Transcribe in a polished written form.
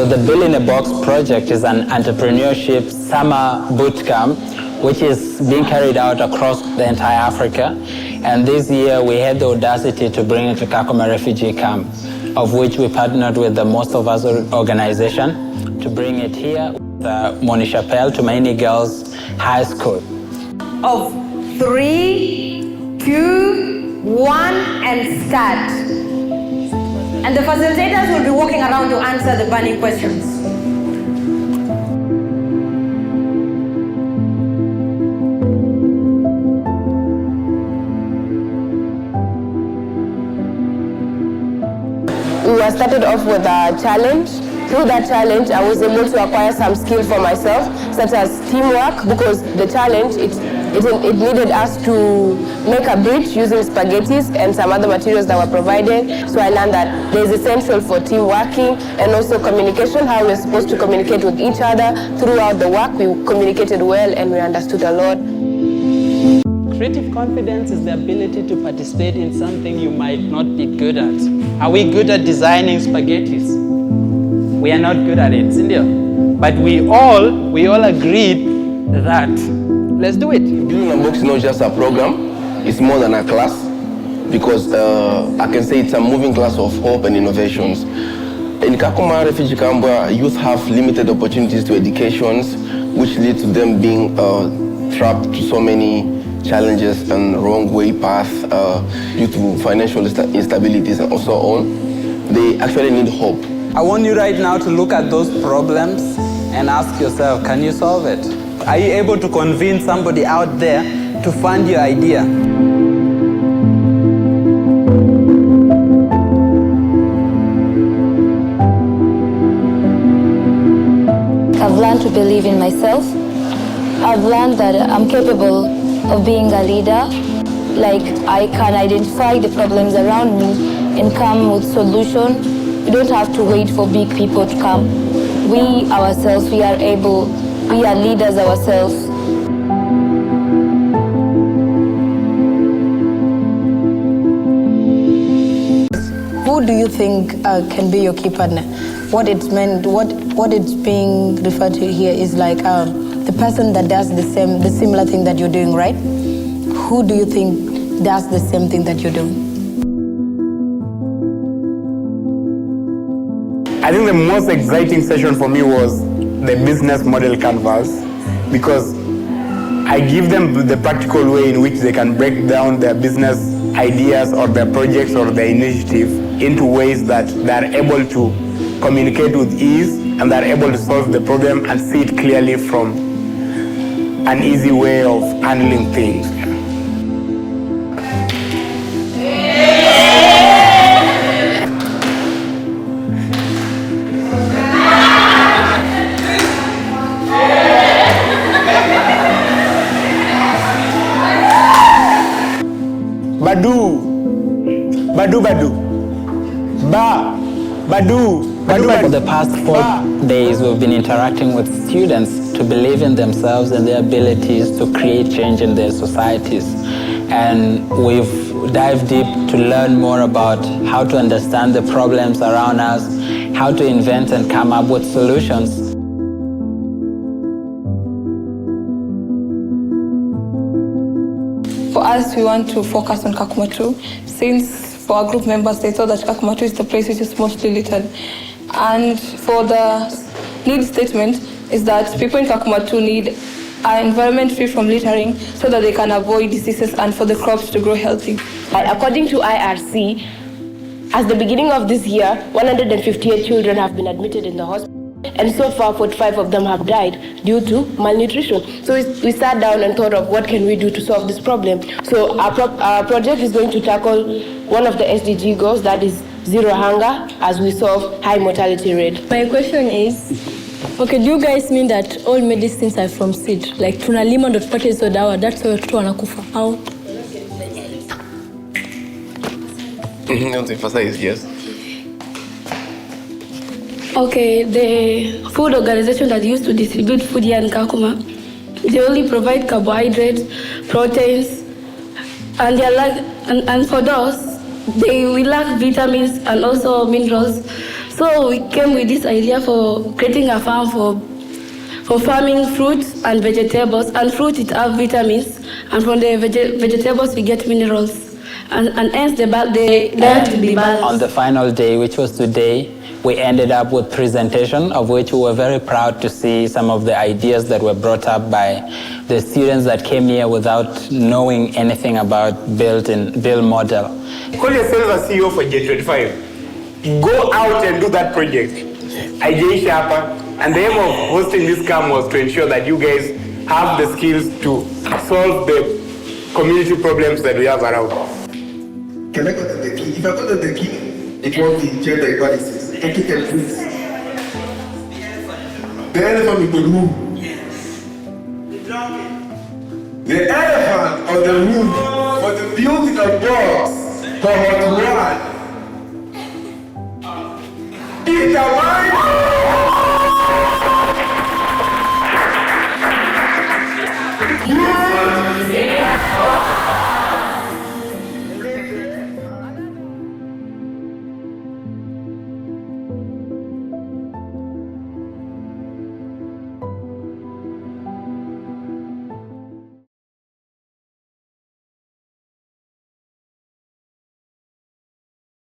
So the Bill in a Box project is an entrepreneurship summer boot camp which is being carried out across the entire Africa. And this year we had the audacity to bring it to Kakuma refugee camp, of which we partnered with the Most of Us organization to bring it here with Moni Chappelle to Maini Girls High School. Of 3, 2, 1, and start. And the facilitators will be walking around to answer the burning questions. We were started off with a challenge. Through that challenge, I was able to acquire some skills for myself, such as teamwork, because the challenge, it needed us to make a bridge using spaghettis and some other materials that were provided. So I learned that there is essential for team working and also communication, how we're supposed to communicate with each other. Throughout the work, we communicated well and we understood a lot. Creative confidence is the ability to participate in something you might not be good at. Are we good at designing spaghettis? We are not good at it, Cindy. But we all agreed that let's do it. Building a box is not just a program, it's more than a class, because I can say it's a moving class of hope and innovations. In Kakuma refugee camp, youth have limited opportunities to educations, which lead to them being trapped to so many challenges and wrong way path due to financial instabilities and so on. They actually need hope. I want you right now to look at those problems and ask yourself, can you solve it? Are you able to convince somebody out there to fund your idea? I've learned to believe in myself. I've learned that I'm capable of being a leader. Like, I can identify the problems around me and come with solutions. We don't have to wait for big people to come. We ourselves, we are leaders ourselves. Who do you think can be your key partner? What it's being referred to here is like the person that does the similar thing that you're doing, right? Who do you think does the same thing that you're doing? I think the most exciting session for me was the business model canvas, because I give them the practical way in which they can break down their business ideas or their projects or their initiative into ways that they're able to communicate with ease and they're able to solve the problem and see it clearly from an easy way of handling things. For the past 4 days, we've been interacting with students to believe in themselves and their abilities to create change in their societies. And we've dived deep to learn more about how to understand the problems around us, how to invent and come up with solutions. For us, we want to focus on Kakuma 2, since for our group members, they thought that Kakuma 2 is the place which is mostly littered. And for the need statement is that people in Kakuma 2 need an environment free from littering so that they can avoid diseases and for the crops to grow healthy. According to IRC, at the beginning of this year, 158 children have been admitted in the hospital. And so far, 45 of them have died due to malnutrition. So we sat down and thought of what can we do to solve this problem. So our project is going to tackle one of the SDG goals, that is zero hunger, as we solve high mortality rate. My question is, okay, do you guys mean that all medicines are from seed? Like tunalima ndo tupate hizo dawa, that's why watoto wanakufa? How? To emphasize, yes. Okay, the food organization that used to distribute food here in Kakuma, they only provide carbohydrates, proteins, and for those, they will lack vitamins and also minerals. So we came with this idea for creating a farm for farming fruits and vegetables. And fruit, it have vitamins, and from the vegetables we get minerals. And hence the diet will be balanced. On the final day, which was today, we ended up with presentation, of which we were very proud to see some of the ideas that were brought up by the students that came here without knowing anything about build model. Call yourself a CEO for J25. Go out and do that project. IJ Sharper. And the aim of hosting this camp was to ensure that you guys have the skills to solve the community problems that we have around. Can I go to the key? If I go to the key, it won't be gender equality. Technical please. The elephant with the room. The elephant on the roof for the building of Box for Hot 1.